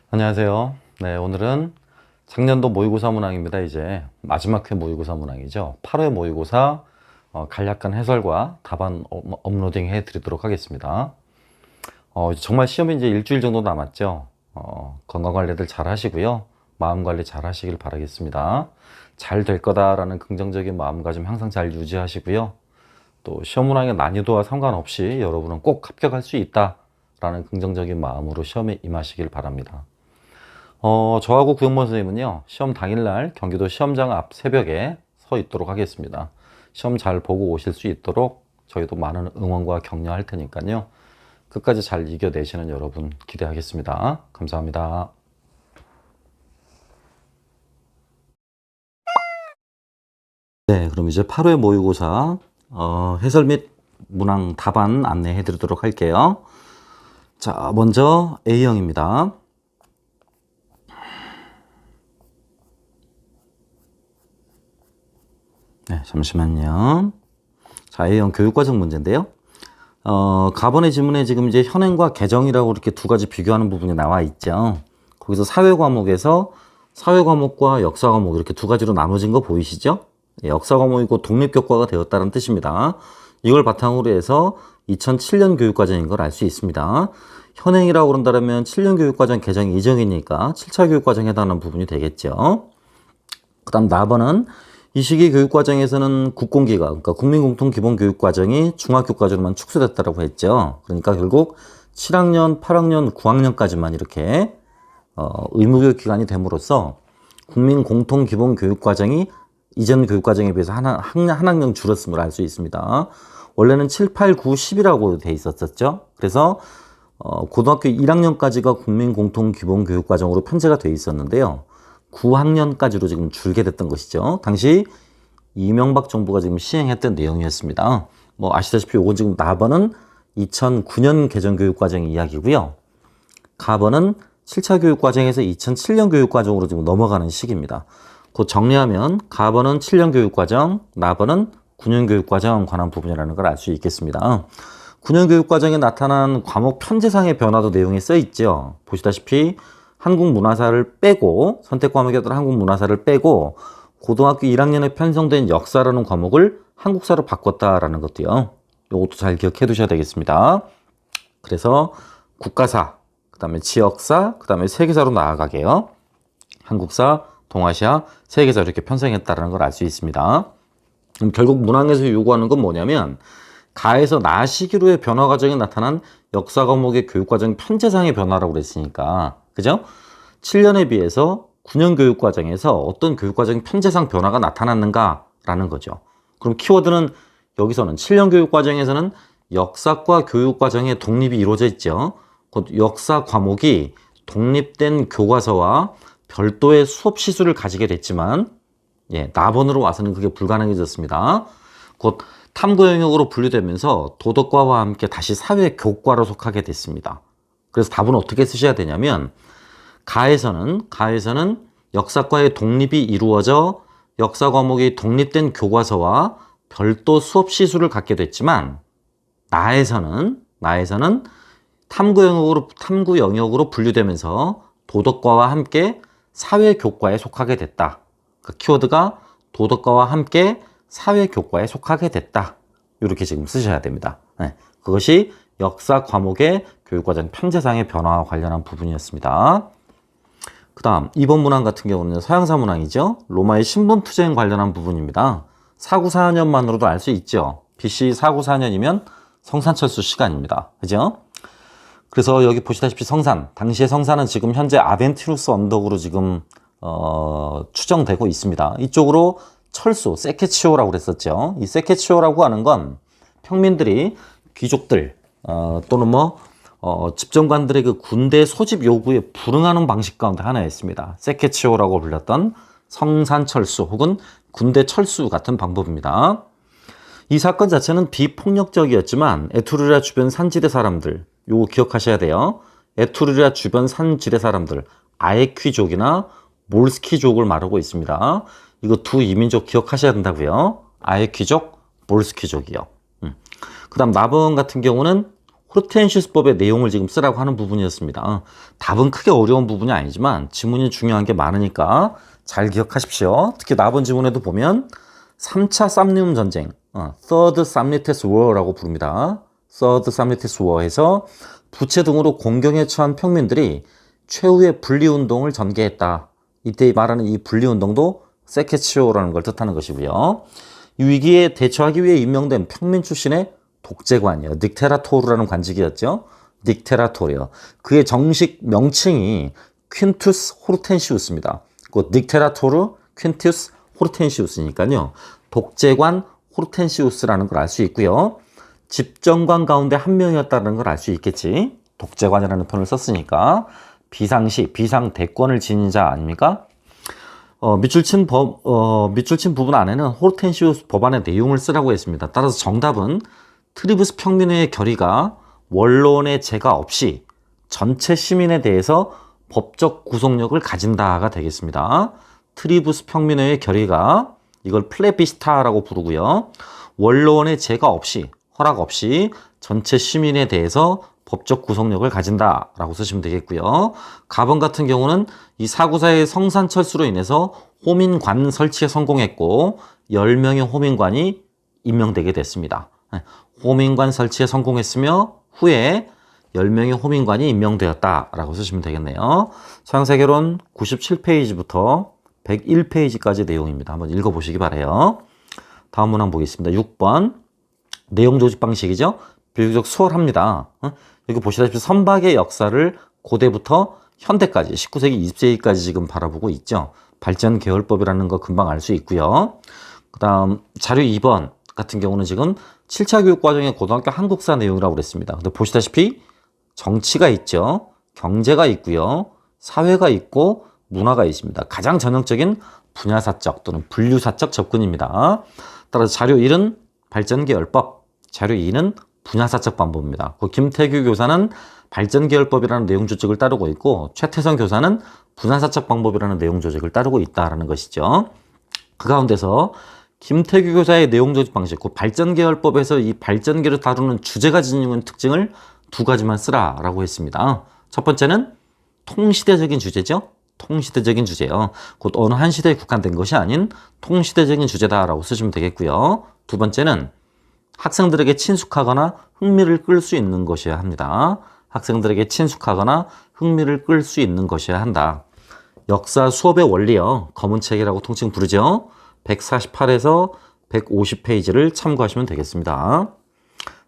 안녕하세요. 네, 오늘은 작년도 모의고사 문항입니다. 이제 마지막 회 모의고사 문항이죠. 8회 모의고사 간략한 해설과 답안 업로딩 해드리도록 하겠습니다. 정말 시험이 이제 일주일 정도 남았죠. 건강관리들 잘 하시고요. 마음관리 잘 하시길 바라겠습니다. 잘 될 거다라는 긍정적인 마음가짐 항상 잘 유지하시고요. 또 시험 문항의 난이도와 상관없이 여러분은 꼭 합격할 수 있다라는 긍정적인 마음으로 시험에 임하시길 바랍니다. 저하고 구영범 선생님은요, 시험 당일날 경기도 시험장 앞 새벽에 서 있도록 하겠습니다. 시험 잘 보고 오실 수 있도록 저희도 많은 응원과 격려할 테니까요. 끝까지 잘 이겨내시는 여러분 기대하겠습니다. 감사합니다. 네, 그럼 이제 8회 모의고사 해설 및 문항 답안 안내해 드리도록 할게요. 자, 먼저 A형입니다. 네, 잠시만요. 자, A형 교육과정 문제인데요. 가번의 지문에 지금 이제 현행과 개정이라고 이렇게 두 가지 비교하는 부분이 나와 있죠. 거기서 사회 과목에서 사회 과목과 역사 과목 이렇게 두 가지로 나눠진 거 보이시죠? 예, 역사 과목이고 독립교과가 되었다는 뜻입니다. 이걸 바탕으로 해서 2007년 교육과정인 걸 알 수 있습니다. 현행이라고 그런다면 7년 교육과정 개정 이전이니까 7차 교육과정에 해당하는 부분이 되겠죠. 그 다음 4번은 이 시기 교육과정에서는 국공기가, 그러니까 국민공통기본교육과정이 중학교까지로만 축소됐다고 했죠. 그러니까 결국 7학년, 8학년, 9학년까지만 이렇게 의무교육 기간이 됨으로써 국민공통기본교육과정이 이전 교육과정에 비해서 한 학년 줄었음을 알 수 있습니다. 원래는 7, 8, 9, 10이라고 돼 있었죠. 그래서 고등학교 1학년까지가 국민공통기본교육과정으로 편제가 돼 있었는데요. 9학년까지로 지금 줄게 됐던 것이죠. 당시 이명박 정부가 지금 시행했던 내용이었습니다. 뭐 아시다시피 이건 지금 나번은 2009년 개정교육과정 이야기고요. 가번은 7차 교육과정에서 2007년 교육과정으로 지금 넘어가는 시기입니다. 곧 정리하면 가번은 7년 교육과정, 나번은 9년 교육과정 관한 부분이라는 걸 알 수 있겠습니다. 9년 교육과정에 나타난 과목 편제상의 변화도 내용이 써 있죠. 보시다시피 한국 문화사를 빼고 선택 과목이었던 한국 문화사를 빼고 고등학교 1학년에 편성된 역사라는 과목을 한국사로 바꿨다라는 것도요. 이것도 잘 기억해 두셔야 되겠습니다. 그래서 국가사, 그 다음에 지역사, 그 다음에 세계사로 나아가게요. 한국사, 동아시아, 세계사 이렇게 편성했다는 걸 알 수 있습니다. 그럼 결국 문항에서 요구하는 건 뭐냐면 가에서 나 시기로의 변화 과정에 나타난 역사 과목의 교육과정 편제상의 변화라고 그랬으니까 그죠? 7년에 비해서 9년 교육과정에서 어떤 교육과정 편제상 변화가 나타났는가라는 거죠. 그럼 키워드는 여기서는 7년 교육과정에서는 역사과 교육과정의 독립이 이루어져 있죠. 곧 역사 과목이 독립된 교과서와 별도의 수업 시수를 가지게 됐지만 나번으로 와서는 그게 불가능해졌습니다. 곧 탐구 영역으로 분류되면서 도덕과와 함께 다시 사회교과로 속하게 됐습니다. 그래서 답은 어떻게 쓰셔야 되냐면 가에서는 역사과의 독립이 이루어져 역사 과목이 독립된 교과서와 별도 수업 시수를 갖게 됐지만 나에서는 탐구 영역으로 분류되면서 도덕과와 함께 사회교과에 속하게 됐다. 그 키워드가 도덕과와 함께 사회교과에 속하게 됐다. 이렇게 지금 쓰셔야 됩니다. 그것이 역사 과목의 교육과정 편제상의 변화와 관련한 부분이었습니다. 그 다음 2번 문항 같은 경우는 서양사 문항이죠. 로마의 신분투쟁 관련한 부분입니다. 494년만으로도 알 수 있죠. BC 494년이면 성산철수 시간입니다. 그죠? 그래서 여기 보시다시피 성산, 당시의 성산은 지금 현재 아벤티루스 언덕으로 지금 추정되고 있습니다. 이쪽으로 철수, 세케치오라고 그랬었죠. 이 세케치오라고 하는 건 평민들이 귀족들 또는 집정관들의 그 군대 소집 요구에 불응하는 방식 가운데 하나였습니다. 세케치오라고 불렸던 성산철수 혹은 군대 철수 같은 방법입니다. 이 사건 자체는 비폭력적이었지만 에투르리아 주변 산지대 사람들, 요거 기억하셔야 돼요. 에투르리아 주변 산지대 사람들, 아에퀴족이나 몰스키족을 말하고 있습니다. 이거 두 이민족 기억하셔야 된다고요. 아에퀴족, 몰스키족이요. 그 다음 나번 같은 경우는 호르텐시우스법의 내용을 지금 쓰라고 하는 부분이었습니다. 답은 크게 어려운 부분이 아니지만 지문이 중요한 게 많으니까 잘 기억하십시오. 특히 나번 지문에도 보면 3차 쌈리움 전쟁, Third Samnites War라고 부릅니다. Third Samnites War에서 부채 등으로 공경에 처한 평민들이 최후의 분리운동을 전개했다. 이때 말하는 이 분리운동도 세케치오라는 걸 뜻하는 것이고요. 이 위기에 대처하기 위해 임명된 평민 출신의 독재관이요. 닉테라토르라는 관직이었죠. 닉테라토르요. 그의 정식 명칭이 퀸투스 호르텐시우스입니다. 그 닉테라토르 퀸투스 호르텐시우스니까요. 독재관 호르텐시우스라는 걸 알 수 있고요. 집정관 가운데 한 명이었다는 걸 알 수 있겠지. 독재관이라는 표현을 썼으니까. 비상시, 비상대권을 지닌 자 아닙니까? 밑줄 친 부분 안에는 호르텐시우스 법안의 내용을 쓰라고 했습니다. 따라서 정답은 트리브스 평민회의 결의가 원론의 제가 없이 전체 시민에 대해서 법적 구속력을 가진다가 되겠습니다. 트리브스 평민회의 결의가 이걸 플레비스타라고 부르고요. 원론의 제가 없이 허락 없이 전체 시민에 대해서 법적 구속력을 가진다라고 쓰시면 되겠고요. 가번 같은 경우는 이 사구사의 성산철수로 인해서 호민관 설치에 성공했고 10명의 호민관이 임명되게 됐습니다. 호민관 설치에 성공했으며 후에 10명의 호민관이 임명되었다라고 쓰시면 되겠네요. 서양세계론 97페이지부터 101페이지까지 내용입니다. 한번 읽어보시기 바라요. 다음 문항 보겠습니다. 6번 내용 조직 방식이죠. 비교적 수월합니다. 여기 보시다시피 선박의 역사를 고대부터 현대까지 19세기, 20세기까지 지금 바라보고 있죠. 발전 계열법이라는 거 금방 알 수 있고요. 그 다음 자료 2번 같은 경우는 지금 7차 교육과정의 고등학교 한국사 내용이라고 그랬습니다. 근데 보시다시피 정치가 있죠. 경제가 있고요. 사회가 있고 문화가 있습니다. 가장 전형적인 분야사적 또는 분류사적 접근입니다. 따라서 자료 1은 발전계열법, 자료 2는 분야사적 방법입니다. 김태규 교사는 발전계열법이라는 내용 조직을 따르고 있고 최태성 교사는 분야사적 방법이라는 내용 조직을 따르고 있다는 것이죠. 그 가운데서 김태규 교사의 내용 조직 방식, 발전계열법에서 이 발전계를 다루는 주제가 지니는 특징을 두 가지만 쓰라라고 했습니다. 첫 번째는 통시대적인 주제죠. 통시대적인 주제요. 곧 어느 한 시대에 국한된 것이 아닌 통시대적인 주제다라고 쓰시면 되겠고요. 두 번째는 학생들에게 친숙하거나 흥미를 끌 수 있는 것이어야 합니다. 학생들에게 친숙하거나 흥미를 끌 수 있는 것이어야 한다. 역사 수업의 원리요. 검은 책이라고 통칭 부르죠. 148에서 150페이지를 참고하시면 되겠습니다.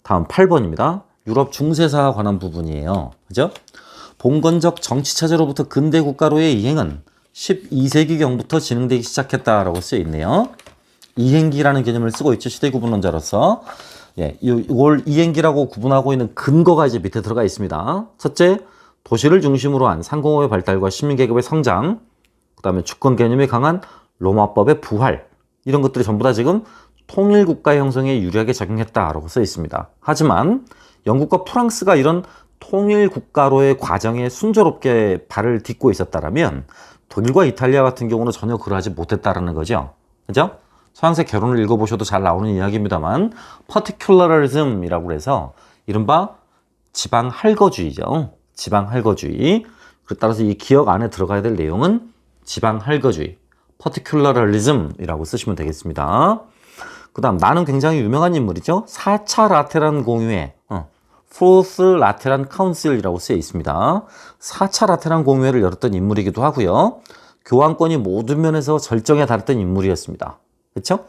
다음 8번입니다. 유럽 중세사와 관한 부분이에요. 그죠? 봉건적 정치체제로부터 근대 국가로의 이행은 12세기경부터 진행되기 시작했다라고 쓰여 있네요. 이행기라는 개념을 쓰고 있죠. 시대구분론자로서. 예, 이걸 이행기라고 구분하고 있는 근거가 이제 밑에 들어가 있습니다. 첫째, 도시를 중심으로 한 상공업의 발달과 시민계급의 성장, 그 다음에 주권 개념이 강한 로마법의 부활, 이런 것들이 전부 다 지금 통일국가 형성에 유리하게 작용했다라고 써 있습니다. 하지만 영국과 프랑스가 이런 통일국가로의 과정에 순조롭게 발을 딛고 있었다라면 독일과 이탈리아 같은 경우는 전혀 그러하지 못했다라는 거죠. 그죠? 서양세 개론을 읽어보셔도 잘 나오는 이야기입니다만 particularism이라고 해서 이른바 지방할거주의죠. 지방할거주의. 따라서 이 기억 안에 들어가야 될 내용은 지방할거주의, particularism이라고 쓰시면 되겠습니다. 그 다음 나는 굉장히 유명한 인물이죠. 4차 라테란 공유회, Fourth Lateran Council이라고 쓰여 있습니다. 4차 라테란 공유회를 열었던 인물이기도 하고요. 교황권이 모든 면에서 절정에 달했던 인물이었습니다. 그렇죠?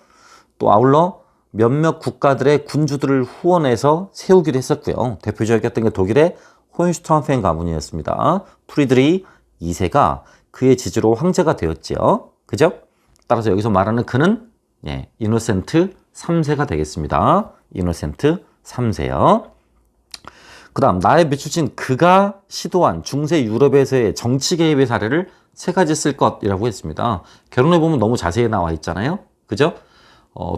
또 아울러 몇몇 국가들의 군주들을 후원해서 세우기도 했었고요. 대표적이었던 게 독일의 호헨슈타인펜 가문이었습니다. 프리드리히 2세가 그의 지지로 황제가 되었지요. 그죠? 따라서 여기서 말하는 그는 이노센트 3세가 되겠습니다. 이노센트 3세요. 그 다음 나의 밑줄친 그가 시도한 중세 유럽에서의 정치 개입의 사례를 세 가지 쓸 것이라고 했습니다. 결론해보면 너무 자세히 나와 있잖아요. 그죠?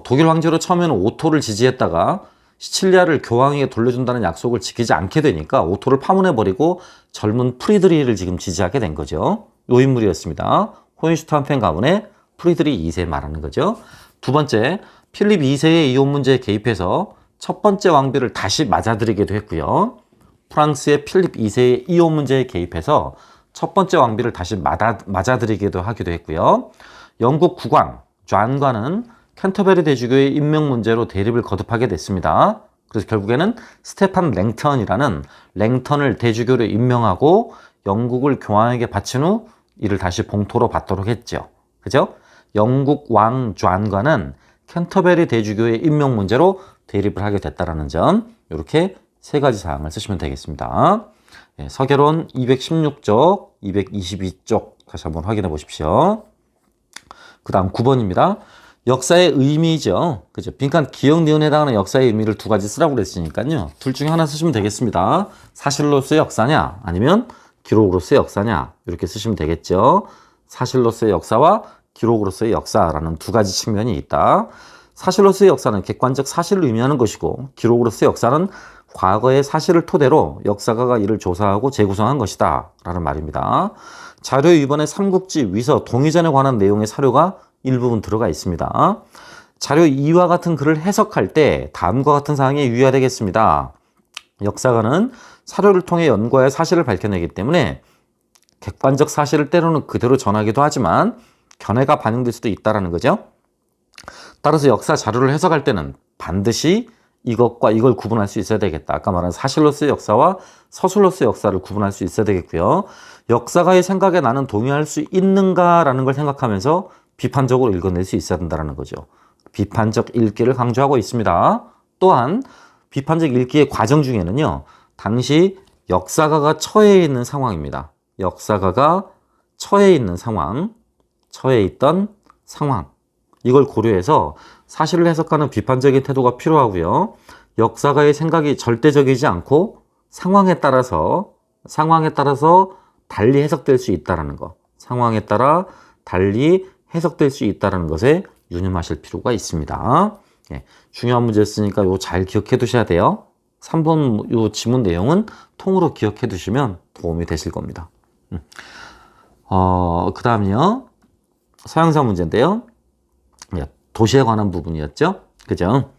독일 황제로 처음에는 오토를 지지했다가 시칠리아를 교황에게 돌려준다는 약속을 지키지 않게 되니까 오토를 파문해버리고 젊은 프리드리히를 지금 지지하게 된 거죠. 요 인물이었습니다. 호헨슈타인펜 가문의 프리드리히 2세 말하는 거죠. 두 번째, 필립 2세의 이혼 문제에 개입해서 첫 번째 왕비를 다시 맞아들이기도 했고요. 프랑스의 필립 2세의 이혼 문제에 개입해서 첫 번째 왕비를 다시 맞아들이기도 하기도 했고요. 영국 국왕 존과는 캔터베리 대주교의 임명 문제로 대립을 거듭하게 됐습니다. 그래서 결국에는 스테판 랭턴이라는 랭턴을 대주교로 임명하고 영국을 교황에게 바친 후 이를 다시 봉토로 받도록 했죠. 그죠? 영국 왕 존과는 캔터베리 대주교의 임명 문제로 대립을 하게 됐다는 점, 이렇게 세 가지 사항을 쓰시면 되겠습니다. 네, 서계론 216쪽, 222쪽 다시 한번 확인해 보십시오. 그 다음 9번입니다. 역사의 의미죠. 그죠? 빈칸 기억, 니은에 해당하는 역사의 의미를 두 가지 쓰라고 그랬으니까요. 둘 중에 하나 쓰시면 되겠습니다. 사실로서의 역사냐, 아니면 기록으로서의 역사냐, 이렇게 쓰시면 되겠죠. 사실로서의 역사와 기록으로서의 역사라는 두 가지 측면이 있다. 사실로서의 역사는 객관적 사실을 의미하는 것이고, 기록으로서의 역사는 과거의 사실을 토대로 역사가가 이를 조사하고 재구성한 것이다 라는 말입니다. 자료 2번에 삼국지, 위서, 동의전에 관한 내용의 사료가 일부분 들어가 있습니다. 자료 2와 같은 글을 해석할 때 다음과 같은 사항에 유의해야 되겠습니다. 역사가는 사료를 통해 연구하여 사실을 밝혀내기 때문에 객관적 사실을 때로는 그대로 전하기도 하지만 견해가 반영될 수도 있다는 거죠. 따라서 역사 자료를 해석할 때는 반드시 이것과 이걸 구분할 수 있어야 되겠다. 아까 말한 사실로서의 역사와 서술로서의 역사를 구분할 수 있어야 되겠고요. 역사가의 생각에 나는 동의할 수 있는가라는 걸 생각하면서 비판적으로 읽어낼 수 있어야 된다는 거죠. 비판적 읽기를 강조하고 있습니다. 또한 비판적 읽기의 과정 중에는요, 당시 역사가가 처해 있는 상황입니다. 역사가가 처해 있는 상황, 처해 있던 상황, 이걸 고려해서 사실을 해석하는 비판적인 태도가 필요하고요. 역사가의 생각이 절대적이지 않고 상황에 따라서 달리 해석될 수 있다는 거, 상황에 따라 달리 해석될 수 있다는 것에 유념하실 필요가 있습니다. 예, 중요한 문제였으니까 이거 잘 기억해 두셔야 돼요. 3번 이 지문 내용은 통으로 기억해 두시면 도움이 되실 겁니다. 그 다음이요. 서양사 문제인데요. 도시에 관한 부분이었죠. 그죠?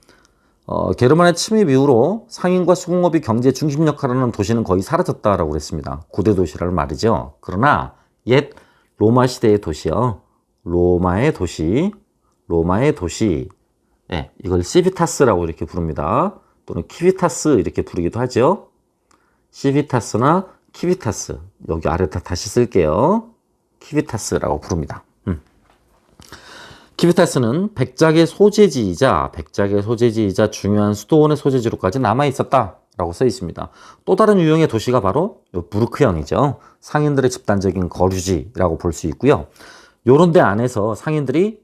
게르만의 침입 이후로 상인과 수공업이 경제 중심 역할을 하는 도시는 거의 사라졌다라고 그랬습니다. 고대 도시라는 말이죠. 그러나 옛 로마 시대의 도시요. 로마의 도시. 네, 이걸 시비타스라고 이렇게 부릅니다. 또는 키비타스 이렇게 부르기도 하죠. 시비타스나 키비타스. 여기 아래다 다시 쓸게요. 키비타스라고 부릅니다. 키비타스는 백작의 소재지이자 중요한 수도원의 소재지로까지 남아있었다라고 써 있습니다. 또 다른 유형의 도시가 바로 부르크형이죠. 상인들의 집단적인 거주지라고 볼 수 있고요. 요런 데 안에서 상인들이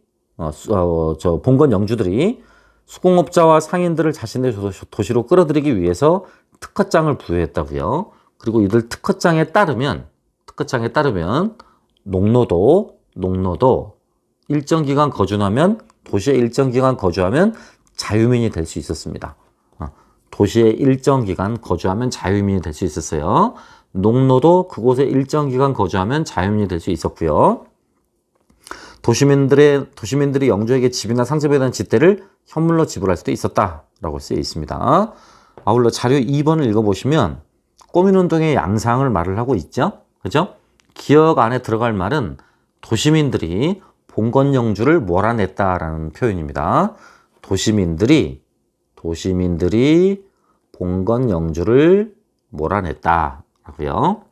봉건 영주들이 수공업자와 상인들을 자신의 도시로 끌어들이기 위해서 특허장을 부여했다고요. 그리고 이들 특허장에 따르면 농노도 일정 기간 거주하면 도시에 일정 기간 거주하면 자유민이 될 수 있었습니다. 도시에 일정 기간 거주하면 자유민이 될 수 있었어요. 농노도 그곳에 일정 기간 거주하면 자유민이 될 수 있었고요. 도시민들이 영주에게 집이나 상점에 대한 지대를 현물로 지불할 수도 있었다라고 쓰여 있습니다. 아울러 자료 2번을 읽어보시면 꼬민운동의 양상을 말을 하고 있죠. 그죠? 기억 안에 들어갈 말은 도시민들이 봉건 영주를 몰아냈다라는 표현입니다. 도시민들이 봉건 영주를 몰아냈다라고요.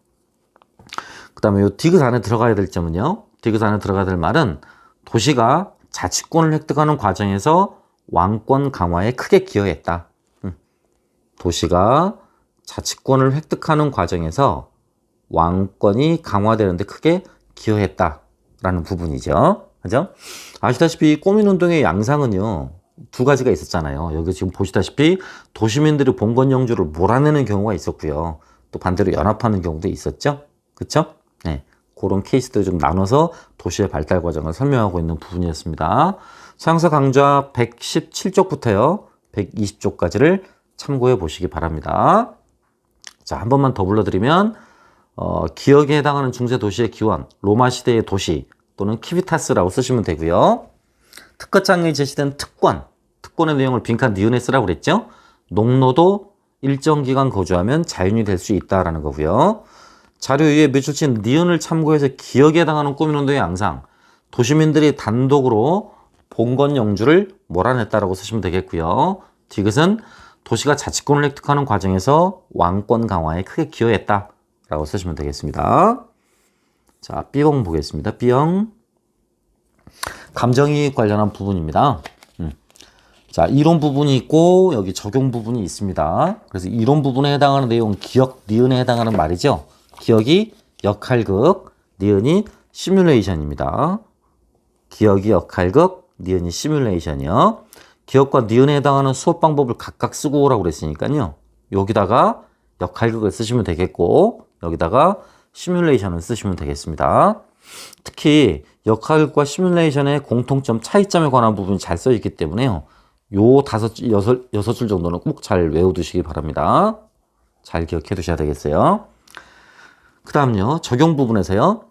그 다음에 이 디귿 안에 들어가야 될 점은요. 디귿 안에 들어가야 될 말은 도시가 자치권을 획득하는 과정에서 왕권 강화에 크게 기여했다. 도시가 자치권을 획득하는 과정에서 왕권이 강화되는데 크게 기여했다라는 부분이죠. 그죠? 아시다시피 꼬민운동의 양상은요, 두 가지가 있었잖아요. 여기 지금 보시다시피 도시민들이 봉건 영주를 몰아내는 경우가 있었고요. 또 반대로 연합하는 경우도 있었죠. 그쵸? 네. 그런 케이스들 좀 나눠서 도시의 발달 과정을 설명하고 있는 부분이었습니다. 서양사 강좌 117쪽부터요, 120쪽까지를 참고해 보시기 바랍니다. 자, 한 번만 더 불러드리면, 기억에 해당하는 중세 도시의 기원, 로마 시대의 도시, 또는 키비타스라고 쓰시면 되고요. 특허장에 제시된 특권의 내용을 빈칸 니은에 쓰라고 그랬죠. 농노도 일정 기간 거주하면 자연이 될 수 있다라는 거고요. 자료 위에 밑줄친 니은을 참고해서 기억에 해당하는 꾸민운동의 양상, 도시민들이 단독으로 봉건 영주를 몰아냈다라고 쓰시면 되겠고요. 디귿은 도시가 자치권을 획득하는 과정에서 왕권 강화에 크게 기여했다라고 쓰시면 되겠습니다. 자, B형 보겠습니다. B형 감정이입 관련한 부분입니다. 자, 이론 부분이 있고 여기 적용 부분이 있습니다. 그래서 이론 부분에 해당하는 내용, 기억, 니은에 해당하는 말이죠. 기억이 역할극, 니은이 시뮬레이션입니다. 기억이 역할극, 니은이 시뮬레이션이요. 기억과 니은에 해당하는 수업 방법을 각각 쓰고 오라고 그랬으니까요. 여기다가 역할극을 쓰시면 되겠고 여기다가 시뮬레이션을 쓰시면 되겠습니다. 특히 역할극과 시뮬레이션의 공통점, 차이점에 관한 부분이 잘 써있기 때문에요. 요 여섯 줄 정도는 꼭 잘 외워두시기 바랍니다. 잘 기억해 두셔야 되겠어요. 그 다음요, 적용 부분에서요.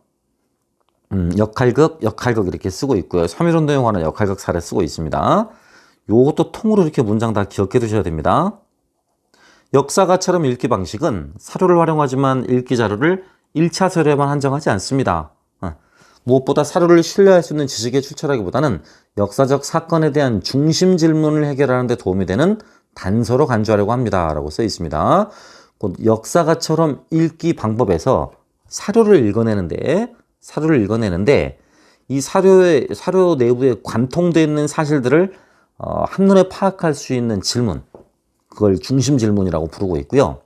역할극 이렇게 쓰고 있고요. 3.1운동에 관한 역할극 사례 쓰고 있습니다. 요것도 통으로 이렇게 문장 다 기억해 두셔야 됩니다. 역사가처럼 읽기 방식은 사료를 활용하지만 읽기 자료를 1차 서류에만 한정하지 않습니다. 무엇보다 사료를 신뢰할 수 있는 지식에 출처라기보다는 역사적 사건에 대한 중심 질문을 해결하는 데 도움이 되는 단서로 간주하려고 합니다. 라고 써 있습니다. 곧 역사가처럼 읽기 방법에서 사료를 읽어내는데 이 사료 내부에 관통되어 있는 사실들을 한눈에 파악할 수 있는 질문, 그걸 중심 질문이라고 부르고 있고요.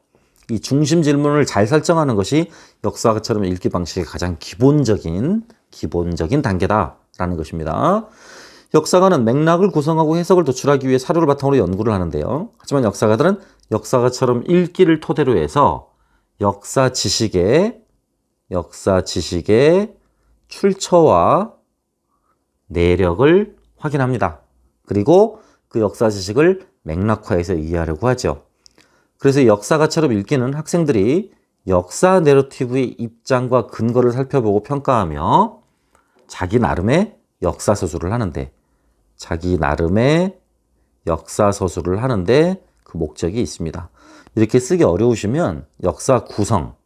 이 중심 질문을 잘 설정하는 것이 역사가처럼 읽기 방식의 가장 기본적인 단계다라는 것입니다. 역사가는 맥락을 구성하고 해석을 도출하기 위해 사료를 바탕으로 연구를 하는데요. 하지만 역사가들은 역사가처럼 읽기를 토대로 해서 역사 지식의 출처와 내력을 확인합니다. 그리고 그 역사 지식을 맥락화해서 이해하려고 하죠. 그래서 역사가처럼 읽기는 학생들이 역사 내러티브의 입장과 근거를 살펴보고 평가하며 자기 나름의 역사 서술을 하는데 그 목적이 있습니다. 이렇게 쓰기 어려우시면 역사 구성,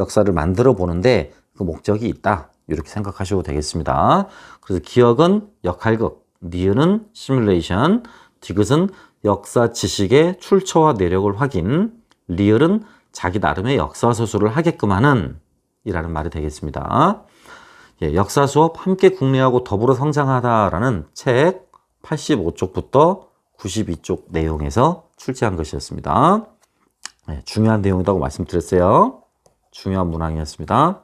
역사를 만들어 보는데 그 목적이 있다. 이렇게 생각하셔도 되겠습니다. 그래서 기억은 역할극, 니은은 시뮬레이션, 디귿은 역사 지식의 출처와 내력을 확인, 리을은 자기 나름의 역사 서술을 하게끔 하는 이라는 말이 되겠습니다. 예, 역사 수업 함께 국리하고 더불어 성장하다라는 책 85쪽부터 92쪽 내용에서 출제한 것이었습니다. 예, 중요한 내용이라고 말씀드렸어요. 중요한 문항이었습니다.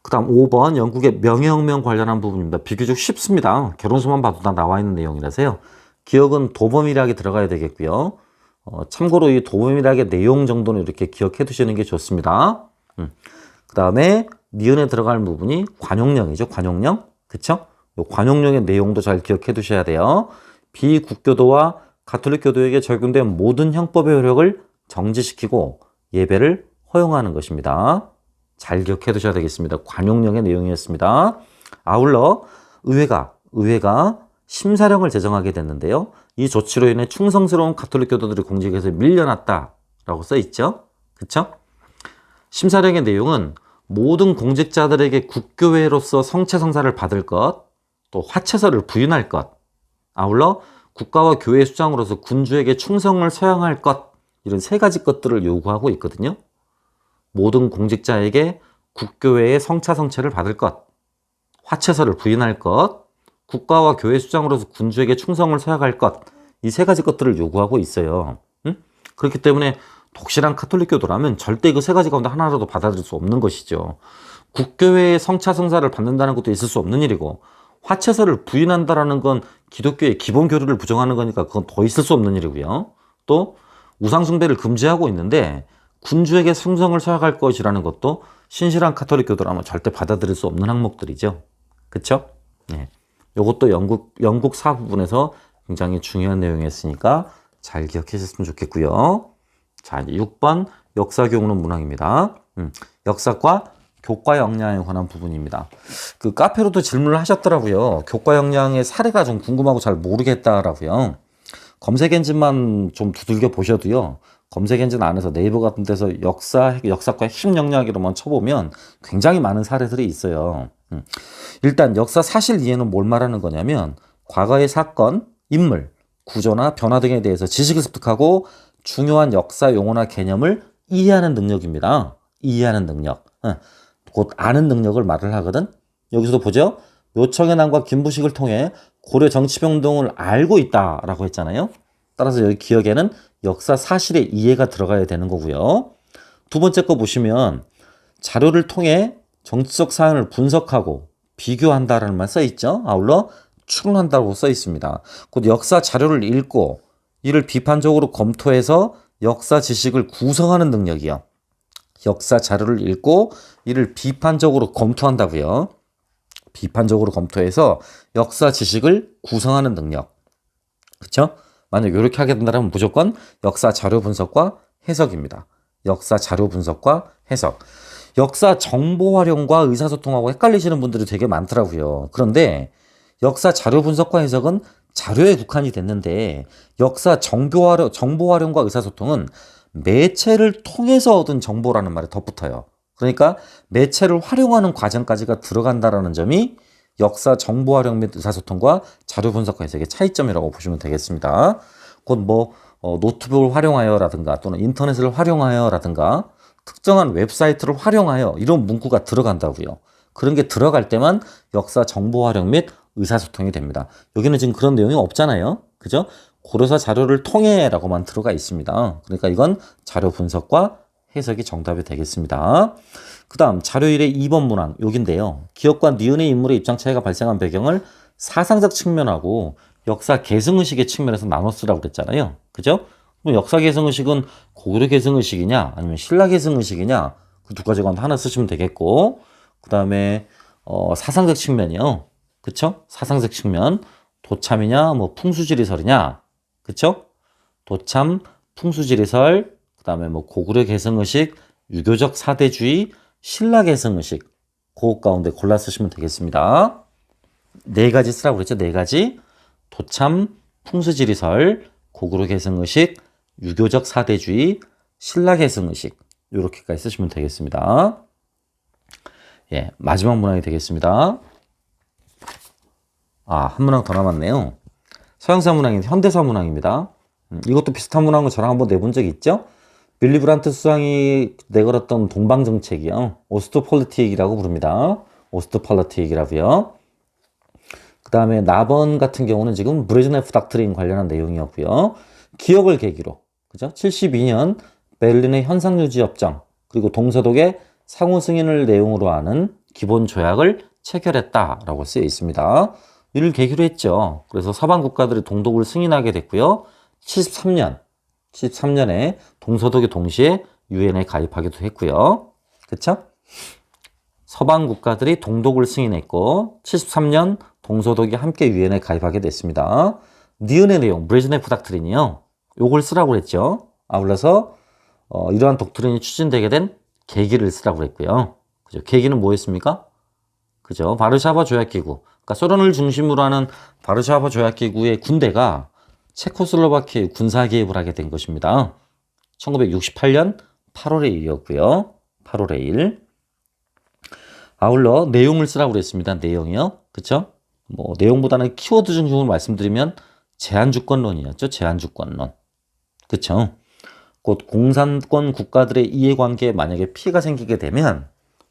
그 다음 5번 영국의 명예혁명 관련한 부분입니다. 비교적 쉽습니다. 결혼서만 봐도 다 나와 있는 내용이라서요. 기억은 도범일학에 들어가야 되겠고요. 참고로 이 도범일학의 내용 정도는 이렇게 기억해 두시는 게 좋습니다. 그 다음에 니은에 들어갈 부분이 관용령이죠. 관용령. 그쵸? 요 관용령의 내용도 잘 기억해 두셔야 돼요. 비국교도와 가톨릭 교도에게 적용된 모든 형법의 효력을 정지시키고 예배를 허용하는 것입니다. 잘 기억해 두셔야 되겠습니다. 관용령의 내용이었습니다. 아울러 의회가 심사령을 제정하게 됐는데요. 이 조치로 인해 충성스러운 가톨릭 교도들이 공직에서 밀려났다라고 써 있죠. 그쵸? 심사령의 내용은 모든 공직자들에게 국교회로서 성체성사를 받을 것, 또 화채서를 부인할 것, 아울러 국가와 교회 수장으로서 군주에게 충성을 서양할 것, 이런 세 가지 것들을 요구하고 있거든요. 모든 공직자에게 국교회의 성차성체를 받을 것, 화채서를 부인할 것, 국가와 교회 수장으로서 군주에게 충성을 서약할 것, 이 세 가지 것들을 요구하고 있어요. 그렇기 때문에 독실한 카톨릭 교도라면 절대 그 세 가지 가운데 하나라도 받아들일 수 없는 것이죠. 국교회의 성차성사를 받는다는 것도 있을 수 없는 일이고, 화채서를 부인한다라는 건 기독교의 기본 교리를 부정하는 거니까 그건 더 있을 수 없는 일이고요. 또 우상숭배를 금지하고 있는데 군주에게 충성을 서약할 것이라는 것도 신실한 카톨릭 교도라면 절대 받아들일 수 없는 항목들이죠. 그쵸? 네. 이것도 영국 사 부분에서 굉장히 중요한 내용이었으니까 잘 기억하셨으면 좋겠고요. 자, 이제 6번 역사 교훈은 문항입니다. 역사과 교과 역량에 관한 부분입니다. 그 카페로도 질문을 하셨더라고요. 교과 역량의 사례가 좀 궁금하고 잘 모르겠다라고요. 검색 엔진만 좀 두들겨 보셔도요. 검색 엔진 안에서 네이버 같은 데서 역사과 핵심 영역이로만 쳐보면 굉장히 많은 사례들이 있어요. 일단 역사 사실 이해는 뭘 말하는 거냐면 과거의 사건, 인물, 구조나 변화 등에 대해서 지식을 습득하고 중요한 역사 용어나 개념을 이해하는 능력입니다. 이해하는 능력. 곧 아는 능력을 말을 하거든. 여기서도 보죠. 요청의 난과 김부식을 통해 고려 정치병동을 알고 있다라고 했잖아요. 따라서 여기 기억에는 역사 사실의 이해가 들어가야 되는 거고요. 두 번째 거 보시면 자료를 통해 정치적 사안을 분석하고 비교한다라는 말 써 있죠. 아울러 추론한다고 써 있습니다. 곧 역사 자료를 읽고 이를 비판적으로 검토해서 역사 지식을 구성하는 능력이요. 역사 자료를 읽고 이를 비판적으로 검토한다고요. 비판적으로 검토해서 역사 지식을 구성하는 능력. 그렇죠? 만약 이렇게 하게 된다면 무조건 역사 자료 분석과 해석입니다. 역사 자료 분석과 해석. 역사 정보 활용과 의사소통하고 헷갈리시는 분들이 되게 많더라고요. 그런데 역사 자료 분석과 해석은 자료에 국한이 됐는데 역사 정보 활용과 의사소통은 매체를 통해서 얻은 정보라는 말이 덧붙어요. 그러니까 매체를 활용하는 과정까지가 들어간다라는 점이 역사 정보 활용 및 의사소통과 자료 분석과 해석의 차이점이라고 보시면 되겠습니다. 곧 노트북을 활용하여라든가 또는 인터넷을 활용하여라든가 특정한 웹사이트를 활용하여 이런 문구가 들어간다고요. 그런 게 들어갈 때만 역사 정보 활용 및 의사소통이 됩니다. 여기는 지금 그런 내용이 없잖아요. 그죠? 고려사 자료를 통해라고만 들어가 있습니다. 그러니까 이건 자료 분석과 해석이 정답이 되겠습니다. 그 다음 자료일의 2번 문항 여긴데요. 기억과 니은의 인물의 입장 차이가 발생한 배경을 사상적 측면하고 역사 계승의식의 측면에서 나눠 쓰라고 그랬잖아요. 그죠? 그럼 역사 계승의식은 고구려 계승의식이냐 아니면 신라 계승의식이냐 그 두 가지 가운데 하나 쓰시면 되겠고 그 다음에 사상적 측면이요. 그쵸? 사상적 측면 도참이냐 뭐 풍수지리설이냐 그쵸? 도참 풍수지리설 그 다음에 뭐 고구려 계승의식 유교적 사대주의 신라 계승의식 그 가운데 골라 쓰시면 되겠습니다. 네 가지 쓰라고 그랬죠. 네 가지 도참 풍수지리설 고구려 계승의식 유교적 사대주의 신라 계승의식 이렇게까지 쓰시면 되겠습니다. 예, 마지막 문항이 되겠습니다. 한 문항 더 남았네요. 서양사 문항인 현대사 문항입니다. 이것도 비슷한 문항을 저랑 한번 내본 적이 있죠? 빌리 브란트 수상이 내걸었던 동방정책이요. 오스트폴리틱이라고 부릅니다. 오스트폴리틱이라고요. 그 다음에 나번 같은 경우는 지금 브레즈네프 닥트린 관련한 내용이었고요. 기억을 계기로, 그죠? 72년 베를린의 현상유지협정 그리고 동서독의 상호 승인을 내용으로 하는 기본 조약을 체결했다라고 쓰여 있습니다. 이를 계기로 했죠. 그래서 서방 국가들이 동독을 승인하게 됐고요. 73년에 동서독이 동시에 유엔에 가입하기도 했고요. 그쵸? 서방 국가들이 동독을 승인했고 73년 동서독이 함께 유엔에 가입하게 됐습니다. 니은의 내용, 브레즈네프 닥트린이요. 요걸 쓰라고 그랬죠. 아울러서 이러한 독트린이 추진되게 된 계기를 쓰라고 그랬고요. 그죠? 계기는 뭐였습니까? 그죠? 바르샤바 조약기구. 그러니까 소련을 중심으로 하는 바르샤바 조약기구의 군대가 체코슬로바키아에 군사 개입을 하게 된 것입니다. 1968년 8월의 일이었고요. 8월의 일. 아울러 내용을 쓰라고 그랬습니다. 내용이요. 그쵸? 뭐 내용보다는 키워드 중심으로 말씀드리면 제한주권론이었죠. 제한주권론. 그쵸? 곧 공산권 국가들의 이해관계에 만약에 피해가 생기게 되면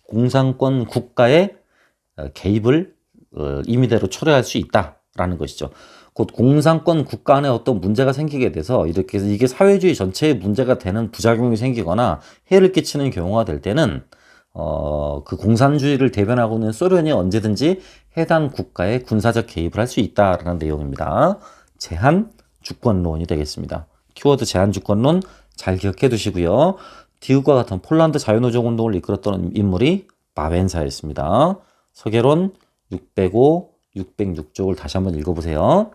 공산권 국가의 개입을 임의대로 초래할 수 있다라는 것이죠. 곧 공산권 국가 안에 어떤 문제가 생기게 돼서 이렇게 해서 이게 사회주의 전체에 문제가 되는 부작용이 생기거나 해를 끼치는 경우가 될 때는 그 공산주의를 대변하고 있는 소련이 언제든지 해당 국가에 군사적 개입을 할 수 있다라는 내용입니다. 제한 주권론이 되겠습니다. 키워드 제한 주권론 잘 기억해 두시고요. 디귿과 같은 폴란드 자유노조 운동을 이끌었던 인물이 마벤사였습니다. 서계론 605, 606쪽을 다시 한번 읽어보세요.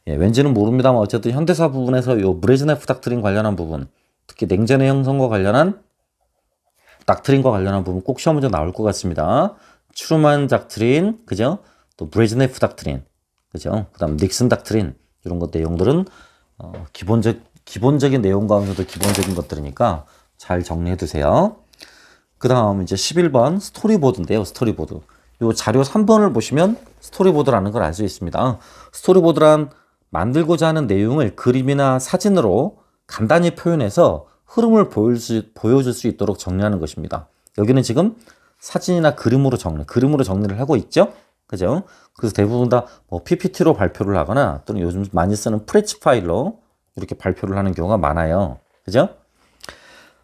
예, 왠지는 모릅니다만 어쨌든 현대사 부분에서 요 브레즈네프 닥트린 관련한 부분, 특히 냉전의 형성과 관련한 닥트린과 관련한 부분 꼭 시험 문제 나올 것 같습니다. 추르만 닥트린, 그죠? 또 브레즈네프 닥트린, 그죠? 그 다음 닉슨 닥트린 이런 것 내용들은 기본적인 내용 가운데도 기본적인 것들이니까 잘 정리해 두세요. 그 다음 이제 11번 스토리보드인데요. 스토리보드. 요 자료 3번을 보시면 스토리보드라는 걸 알 수 있습니다. 스토리보드란 만들고자 하는 내용을 그림이나 사진으로 간단히 표현해서 흐름을 보여줄 수 있도록 정리하는 것입니다. 여기는 지금 사진이나 그림으로 정리를 하고 있죠? 그죠? 그래서 대부분 다 뭐 PPT로 발표를 하거나 또는 요즘 많이 쓰는 프레치 파일로 이렇게 발표를 하는 경우가 많아요. 그죠?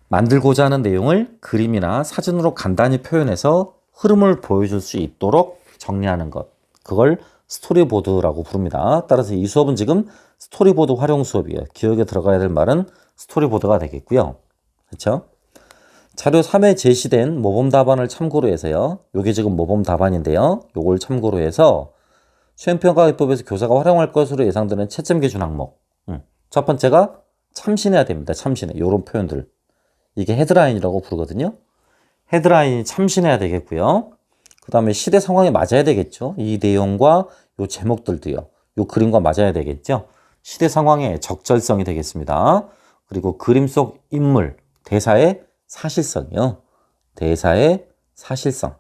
만들고자 하는 내용을 그림이나 사진으로 간단히 표현해서 흐름을 보여줄 수 있도록 정리하는 것. 그걸 스토리보드라고 부릅니다. 따라서 이 수업은 지금 스토리보드 활용 수업이에요. 기억에 들어가야 될 말은 스토리보드가 되겠고요. 그렇죠? 자료 3에 제시된 모범 답안을 참고로 해서요. 요게 지금 모범 답안인데요. 요걸 참고로 해서 시험평가기법에서 교사가 활용할 것으로 예상되는 채점 기준 항목. 첫 번째가 참신해야 됩니다. 참신해. 요런 표현들. 이게 헤드라인이라고 부르거든요. 헤드라인이 참신해야 되겠고요. 그 다음에 시대 상황에 맞아야 되겠죠. 이 내용과 요 제목들도요. 요 그림과 맞아야 되겠죠. 시대 상황의 적절성이 되겠습니다. 그리고 그림 속 인물, 대사의 사실성이요. 대사의 사실성.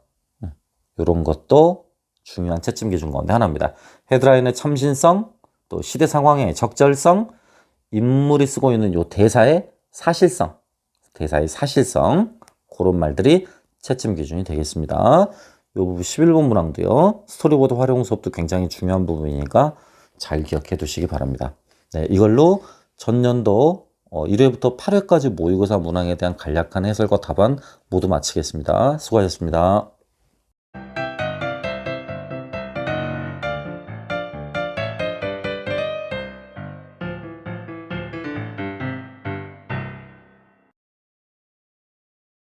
요런 것도 중요한 채점 기준 가운데 하나입니다. 헤드라인의 참신성, 또 시대 상황의 적절성, 인물이 쓰고 있는 요 대사의 사실성. 그런 말들이 채점 기준이 되겠습니다. 요 부분 11번 문항도요. 스토리보드 활용 수업도 굉장히 중요한 부분이니까 잘 기억해 두시기 바랍니다. 네, 이걸로 전년도 1회부터 8회까지 모의고사 문항에 대한 간략한 해설과 답안 모두 마치겠습니다. 수고하셨습니다.